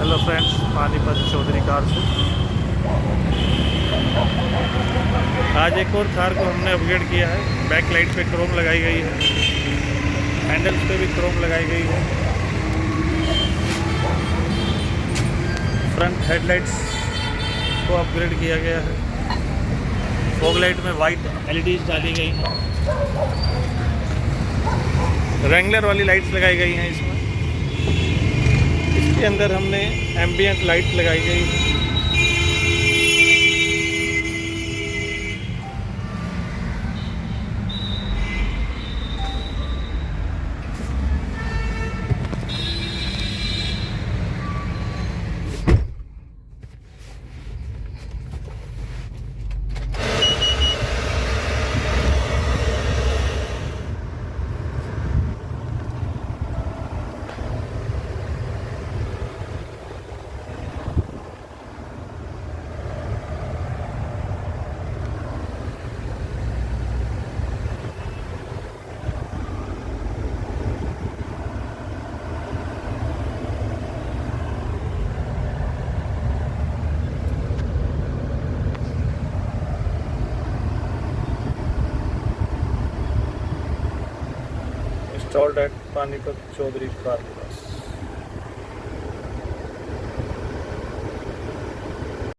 Hello friends, Panipat Chaudhary car से आज एक और थार को हमने अपग्रेड किया है। बैक लाइट पे क्रोम लगाई गई है, हैंडल्स पे भी क्रोम लगाई गई है। फ्रंट हेडलाइट्स को अपग्रेड किया गया है। फॉग लाइट में वाइट एलईडीज डाली गई हैं। रेंगलर वाली लाइट्स लगाई गई हैं इसमें। इसके अंदर हमने एम्बियंट लाइट लगाई गई है। Installed at Panipat Chaudhary Car.